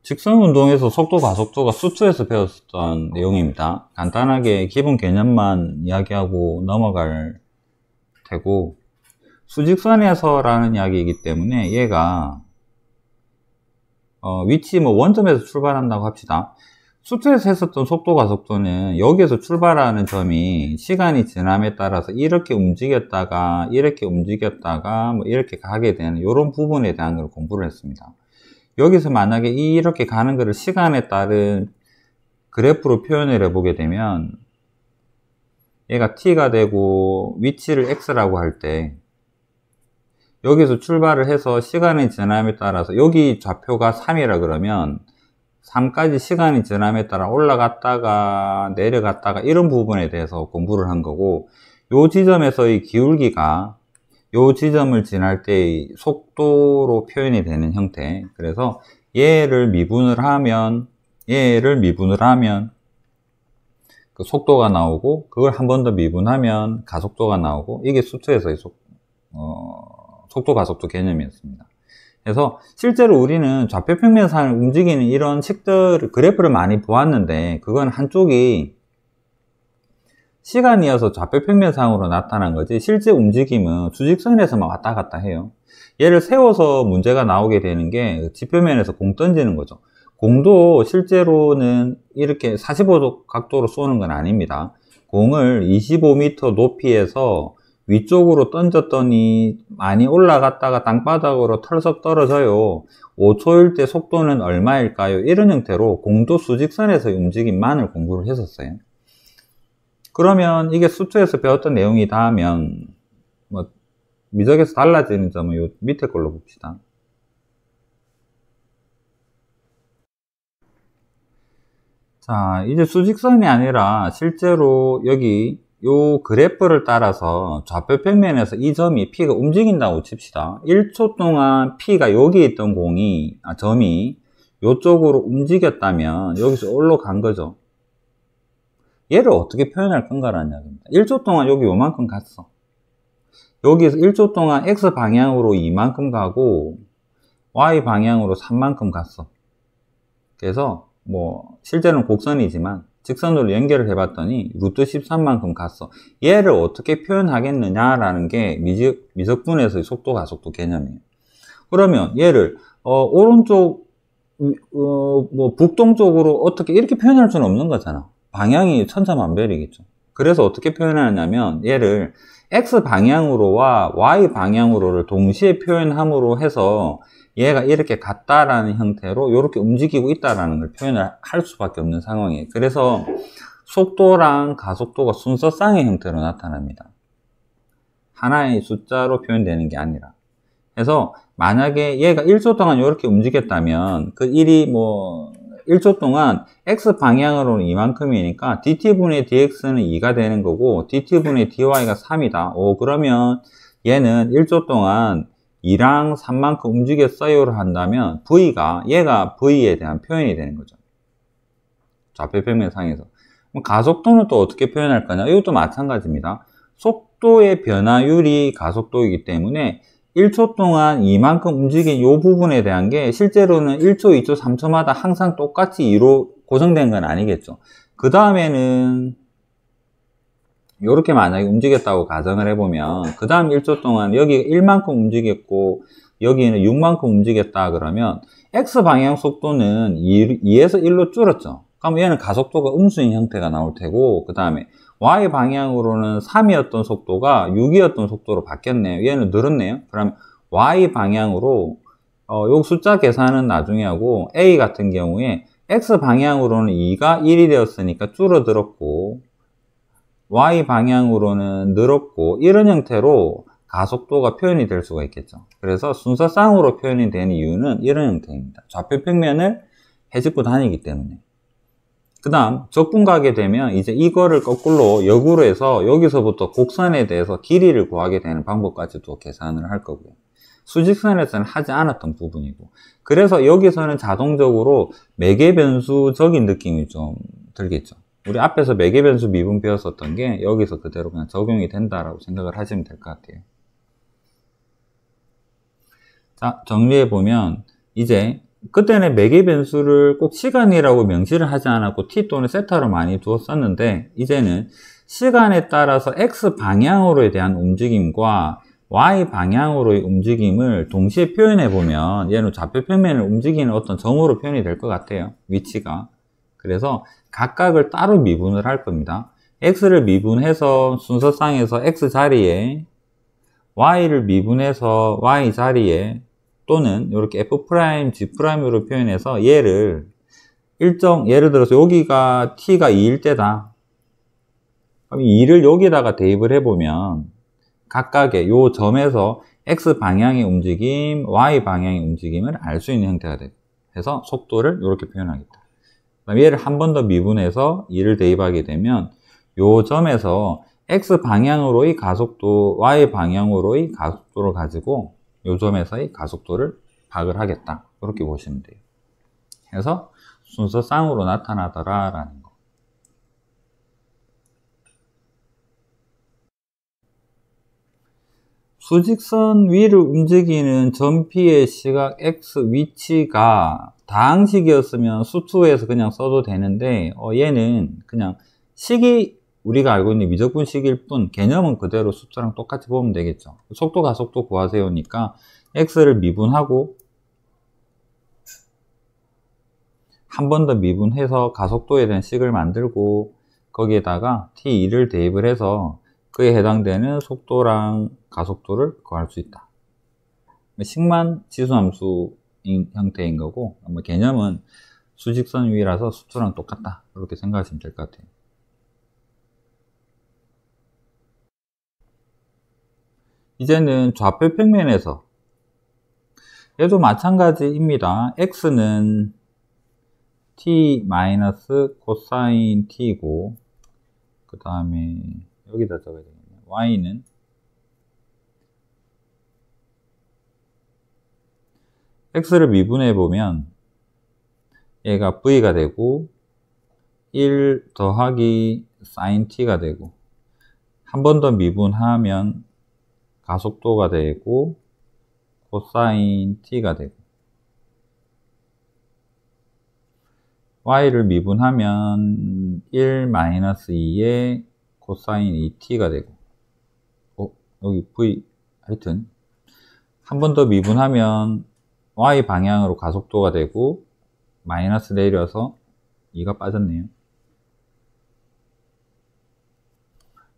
직선운동에서 속도 가속도가 수투에서 배웠던 내용입니다. 간단하게 기본 개념만 이야기하고 넘어갈 테고, 수직선에서라는 이야기이기 때문에 얘가 위치 원점에서 출발한다고 합시다. 수투에서 했었던 속도 가속도는 여기에서 출발하는 점이 시간이 지남에 따라서 이렇게 움직였다가 뭐 이렇게 가게 되는 이런 부분에 대한 걸 공부를 했습니다. 여기서 만약에 이렇게 가는 것을 시간에 따른 그래프로 표현을 해보게 되면 얘가 t가 되고 위치를 x라고 할 때 여기서 출발을 해서 시간이 지남에 따라서 여기 좌표가 3이라 그러면 3까지 시간이 지남에 따라 올라갔다가 내려갔다가 이런 부분에 대해서 공부를 한 거고, 요 지점에서의 기울기가 요 지점을 지날 때의 속도로 표현이 되는 형태. 그래서 얘를 미분을 하면 그 속도가 나오고, 그걸 한 번 더 미분하면 가속도가 나오고, 이게 수투에서의 속도 가속도 개념이었습니다. 그래서 실제로 우리는 좌표평면상을 움직이는 이런 식들, 그래프를 많이 보았는데, 그건 한쪽이 시간이어서 좌표평면상으로 나타난 거지, 실제 움직임은 수직선에서만 왔다 갔다 해요. 얘를 세워서 문제가 나오게 되는 게 지표면에서 공 던지는 거죠. 공도 실제로는 이렇게 45도 각도로 쏘는 건 아닙니다. 공을 25m 높이에서 위쪽으로 던졌더니 많이 올라갔다가 땅바닥으로 털썩 떨어져요. 5초일 때 속도는 얼마일까요? 이런 형태로 공도 수직선에서의 움직임만을 공부를 했었어요. 그러면 이게 수투에서 배웠던 내용이다 하면 뭐 미적에서 달라지는 점은 요 밑에 걸로 봅시다. 자, 이제 수직선이 아니라 실제로 여기 요 그래프를 따라서 좌표 평면에서 이 점이 P가 움직인다고 칩시다. 1초 동안 P가 여기 있던 점이 요쪽으로 움직였다면 여기서 올라간 거죠. 얘를 어떻게 표현할 건가라는 이야기입니다. 1초 동안 여기 요만큼 갔어. 여기서 1초 동안 X 방향으로 이만큼 가고 Y 방향으로 3만큼 갔어. 그래서 뭐 실제는 곡선이지만 직선으로 연결을 해봤더니 루트 13만큼 갔어. 얘를 어떻게 표현하겠느냐라는 게 미적분에서의 속도 가속도 개념이에요. 그러면 얘를 오른쪽 뭐 북동쪽으로 어떻게 이렇게 표현할 수는 없는 거잖아. 방향이 천차만별이겠죠. 그래서 어떻게 표현하냐면 얘를 X 방향으로와 Y 방향으로를 동시에 표현함으로 해서 얘가 이렇게 갔다라는 형태로 이렇게 움직이고 있다라는 걸 표현을 할 수밖에 없는 상황이에요. 그래서 속도랑 가속도가 순서쌍의 형태로 나타납니다. 하나의 숫자로 표현되는 게 아니라. 그래서 만약에 얘가 1초 동안 이렇게 움직였다면 그 1이 뭐 1초 동안 X 방향으로는 이만큼이니까 dt분의 dx는 2가 되는 거고 dt분의 dy가 3이다. 그러면 얘는 1초 동안 2랑 3만큼 움직였어요를 한다면 얘가 V에 대한 표현이 되는 거죠. 좌표평면상에서. 가속도는 또 어떻게 표현할 거냐? 이것도 마찬가지입니다. 속도의 변화율이 가속도이기 때문에 1초 동안 이만큼 움직인 이 부분에 대한 게 실제로는 1초, 2초, 3초마다 항상 똑같이 2로 고정된 건 아니겠죠. 그 다음에는 이렇게 만약에 움직였다고 가정을 해보면 그 다음 1초 동안 여기 1만큼 움직였고 여기는 6만큼 움직였다 그러면 X방향 속도는 2에서 1로 줄었죠. 그럼 얘는 가속도가 음수인 형태가 나올 테고 그 다음에 Y방향으로는 3이었던 속도가 6이었던 속도로 바뀌었네요. 얘는 늘었네요. 그럼 Y방향으로 요 숫자 계산은 나중에 하고 A 같은 경우에 X방향으로는 2가 1이 되었으니까 줄어들었고 Y방향으로는 늘었고 이런 형태로 가속도가 표현이 될 수가 있겠죠. 그래서 순서쌍으로 표현이 되는 이유는 이런 형태입니다. 좌표 평면을 헤집고 다니기 때문에. 그 다음 적분 가게 되면 이제 이거를 거꾸로 역으로 해서 여기서부터 곡선에 대해서 길이를 구하게 되는 방법까지도 계산을 할 거고요. 수직선에서는 하지 않았던 부분이고 그래서 여기서는 자동적으로 매개변수적인 느낌이 좀 들겠죠. 우리 앞에서 매개변수 미분 배웠었던 게 여기서 그대로 그냥 적용이 된다라고 생각을 하시면 될 것 같아요. 자, 정리해보면 이제 그때는 매개 변수를 꼭 시간이라고 명시를 하지 않았고 t 또는 세타로 많이 두었었는데, 이제는 시간에 따라서 x 방향으로에 대한 움직임과 y 방향으로의 움직임을 동시에 표현해 보면 얘는 좌표 평면을 움직이는 어떤 점으로 표현이 될 것 같아요, 위치가. 그래서 각각을 따로 미분을 할 겁니다. x를 미분해서 순서상에서 x 자리에, y를 미분해서 y 자리에, 또는 이렇게 f'g''으로 표현해서 얘를 예를 들어서 여기가 t가 2일 때다. 그럼 2를 여기다가 대입을 해보면 각각의 요 점에서 x 방향의 움직임, y 방향의 움직임을 알 수 있는 형태가 돼요. 그래서 속도를 이렇게 표현하겠다. 그다음 얘를 한 번 더 미분해서 2를 대입하게 되면 요 점에서 x 방향으로의 가속도, y 방향으로의 가속도를 가지고 요 점에서의 가속도를 파악을 하겠다. 그렇게 보시면 돼요. 그래서 순서쌍으로 나타나더라 라는 거. 수직선 위를 움직이는 점 P의 시각 X 위치가 다항식이었으면 수투에서 그냥 써도 되는데, 얘는 그냥 식이 우리가 알고 있는 미적분식일 뿐 개념은 그대로 수투랑 똑같이 보면 되겠죠. 속도 가속도 구하세요니까 x를 미분하고 한 번 더 미분해서 가속도에 대한 식을 만들고 거기에다가 t2를 대입을 해서 그에 해당되는 속도랑 가속도를 구할 수 있다. 식만 지수함수인 형태인 거고, 개념은 수직선 위라서 수투랑 똑같다. 이렇게 생각하시면 될 것 같아요. 이제는 좌표 평면에서 얘도 마찬가지입니다. x는 t 마이너스 코사인 t고, 그 다음에 여기다 적어야 되겠네요. y는 x를 미분해 보면 얘가 v가 되고 1 더하기 sin t가 되고, 한 번 더 미분하면 가속도가 되고 코사인 t가 되고, y를 미분하면 1-2의 코사인 2t가 되고, 여기 v, 하여튼 한 번 더 미분하면 y 방향으로 가속도가 되고 마이너스 내려서 2가 빠졌네요.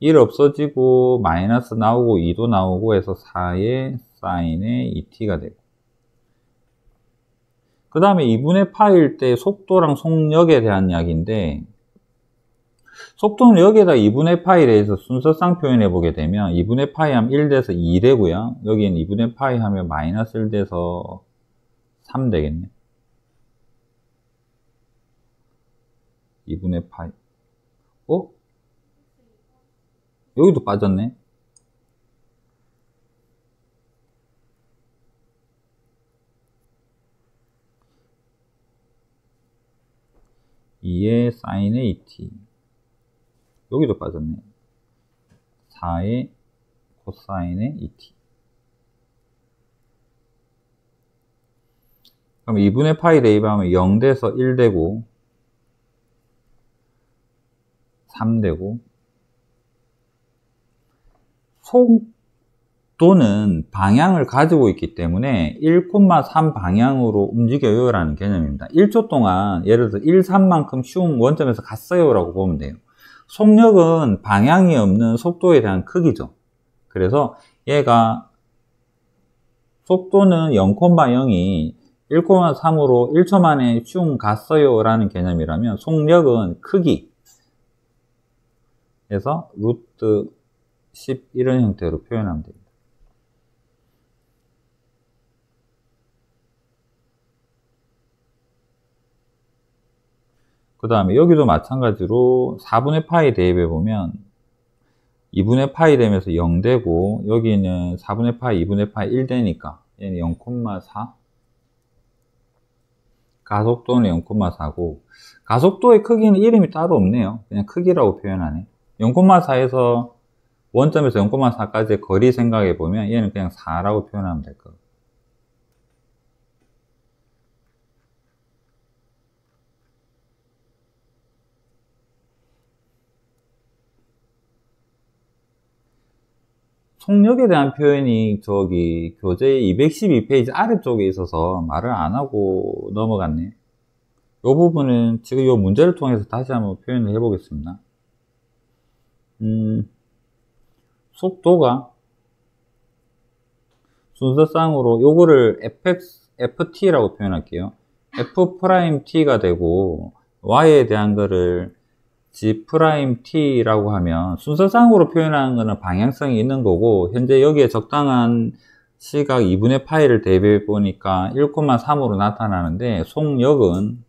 1 없어지고 마이너스 나오고 2도 나오고 해서 4의 사인의 2t가 되고, 그 다음에 2분의 파일 때 속도랑 속력에 대한 이야기인데, 속도는 여기에다 2분의 파이에 대해서 순서상 표현해 보게 되면 2분의 파이 하면 1 돼서 2 되고요. 여기는 2분의 파이 하면 마이너스 1 돼서 3 되겠네. 2분의 파이. 여기도 빠졌네. (2의 사인의 2t) 여기도 빠졌네. 4의 코사인의 2t. 그럼 2분의 파이 대입하면 0 돼서 1 되고 3 되고, 속도는 방향을 가지고 있기 때문에 1,3 방향으로 움직여요 라는 개념입니다. 1초 동안 예를 들어서 1, 3만큼 쉬운 원점에서 갔어요 라고 보면 돼요. 속력은 방향이 없는 속도에 대한 크기죠. 그래서 얘가 속도는 0,0이 1,3으로 1초 만에 슝 갔어요 라는 개념이라면 속력은 크기, 그래서 루트 10 이런 형태로 표현하면 됩니다. 그 다음에 여기도 마찬가지로 4분의 파이 대입해 보면 2분의 파이 되면서 0 되고, 여기는 4분의 파이, 2분의 파이 1 되니까 얘는 0,4, 가속도는 0,4고, 가속도의 크기는 이름이 따로 없네요. 그냥 크기라고 표현하네. 0,4에서 원점에서 0,4까지의 거리 생각해 보면 얘는 그냥 4라고 표현하면 될 거예요. 속력에 대한 표현이 저기 교재 212페이지 아래쪽에 있어서 말을 안 하고 넘어갔네. 이 부분은 지금 이 문제를 통해서 다시 한번 표현을 해보겠습니다. 속도가 순서상으로 요거를 ft라고 표현할게요. f't가 되고 y에 대한 거를 g't라고 하면 순서상으로 표현하는 거는 방향성이 있는 거고, 현재 여기에 적당한 시각 2분의 파이를 대비해 보니까 1,3으로 나타나는데, 속력은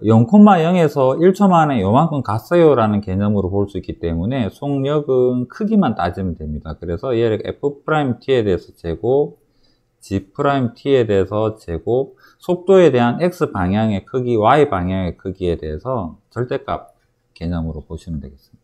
0,0에서 1초 만에 요만큼 갔어요 라는 개념으로 볼 수 있기 때문에 속력은 크기만 따지면 됩니다. 그래서 얘를 f't에 대해서 제곱, g't에 대해서 제곱, 속도에 대한 x 방향의 크기, y 방향의 크기에 대해서 절대값 개념으로 보시면 되겠습니다.